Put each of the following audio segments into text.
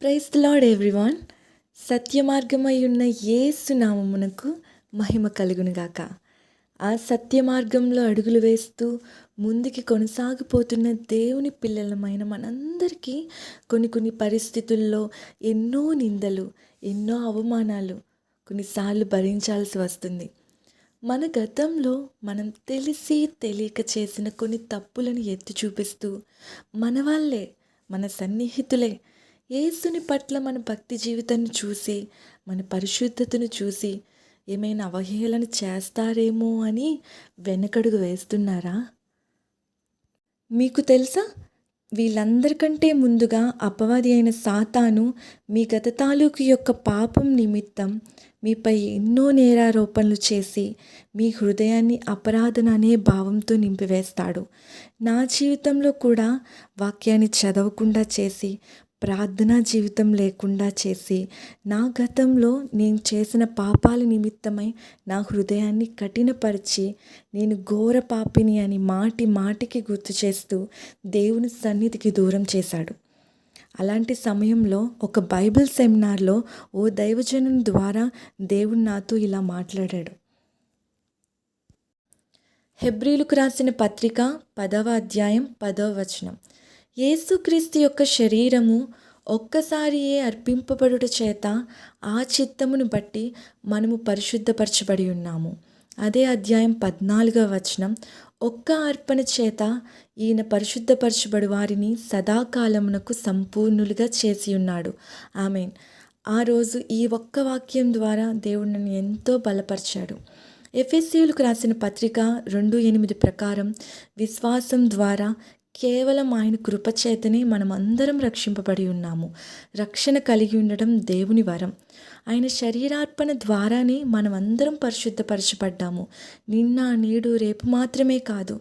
Praise the lord everyone. సత్యమార్గమయ్యున్న యేసు నామమునకు మహిమ కలుగునుగాక. ఆ సత్య మార్గంలో అడుగులు వేస్తూ ముందుకి కొనసాగిపోతున్న దేవుని పిల్లలమైన మనందరికీ కొన్ని పరిస్థితుల్లో ఎన్నో నిందలు, ఎన్నో అవమానాలు కొన్నిసార్లు భరించాల్సి వస్తుంది. మన గతంలో మనం తెలిసి తెలియక చేసిన కొన్ని తప్పులను ఎత్తి చూపిస్తూ మన వాళ్ళే, మన సన్నిహితులే యేసుని పట్ల మన భక్తి జీవితాన్ని చూసి, మన పరిశుద్ధతను చూసి ఏమైనా అవహేళన చేస్తారేమో అని వెనకడుగు వేస్తున్నారా? మీకు తెలుసా, వీళ్ళందరికంటే ముందుగా అపవాది అయిన సాతాను మీ గత తాలూకు యొక్క పాపం నిమిత్తం మీపై ఎన్నో నేరారోపణలు చేసి మీ హృదయాన్ని అపరాధన అనే భావంతో నింపివేస్తాడు. నా జీవితంలో కూడా వాక్యాన్ని చదవకుండా చేసి, ప్రార్థనా జీవితం లేకుండా చేసి, నా గతంలో నేను చేసిన పాపాల నిమిత్తమై నా హృదయాన్ని కఠినపరిచి, నేను ఘోర పాపిని అని మాటి మాటికి గుర్తు చేస్తూ దేవుని సన్నిధికి దూరం చేశాడు. అలాంటి సమయంలో ఒక బైబిల్ సెమినార్లో ఓ దైవజనం ద్వారా దేవుడు నాతో ఇలా మాట్లాడాడు. హెబ్రీలకు రాసిన పత్రిక 10వ అధ్యాయం 10వ వచనం. యేసుక్రీస్తు యొక్క శరీరము ఒక్కసారియే అర్పింపబడుట చేత ఆ చిత్తమును బట్టి మనము పరిశుద్ధపరచబడి ఉన్నాము. అదే అధ్యాయం 14వ వచనం. ఒక్క అర్పణ చేత ఈయన పరిశుద్ధపరచబడి వారిని సదాకాలమునకు సంపూర్ణులుగా చేసి ఉన్నాడు. ఆమేన్. ఆ రోజు ఈ ఒక్క వాక్యం ద్వారా దేవుడు నన్ను ఎంతో బలపరిచాడు. ఎఫెసీయులకు రాసిన పత్రిక 2:8 ప్రకారం విశ్వాసం ద్వారా కేవలం ఆయన కృపచేతనే మనమందరం రక్షింపబడి ఉన్నాము. రక్షణ కలిగి ఉండడం దేవుని వరం. ఆయన శరీరార్పణ ద్వారానే మనమందరం పరిశుద్ధపరచబడ్డాము. నిన్న, నేడు, రేపు మాత్రమే కాదు,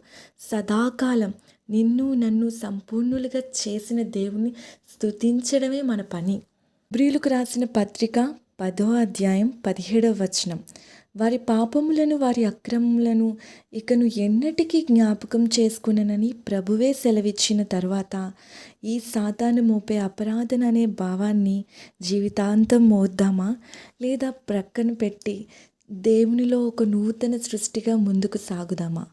సదాకాలం నిన్ను నన్ను సంపూర్ణులుగా చేసిన దేవుని స్తుతించడమే మన పని. హెబ్రీయులకు రాసిన పత్రిక 10వ అధ్యాయం 17వ వచనం. వారి పాపములను, వారి అక్రమములను ఇకను ఎన్నటికీ జ్ఞాపకం చేసుకుననని ప్రభువే సెలవిచ్చిన తర్వాత ఈ సాతాను మోపే అపరాధన అనే భావాన్ని జీవితాంతం మోద్దామా, లేదా ప్రక్కన పెట్టి దేవునిలో ఒక నూతన సృష్టిగా ముందుకు సాగుదామా?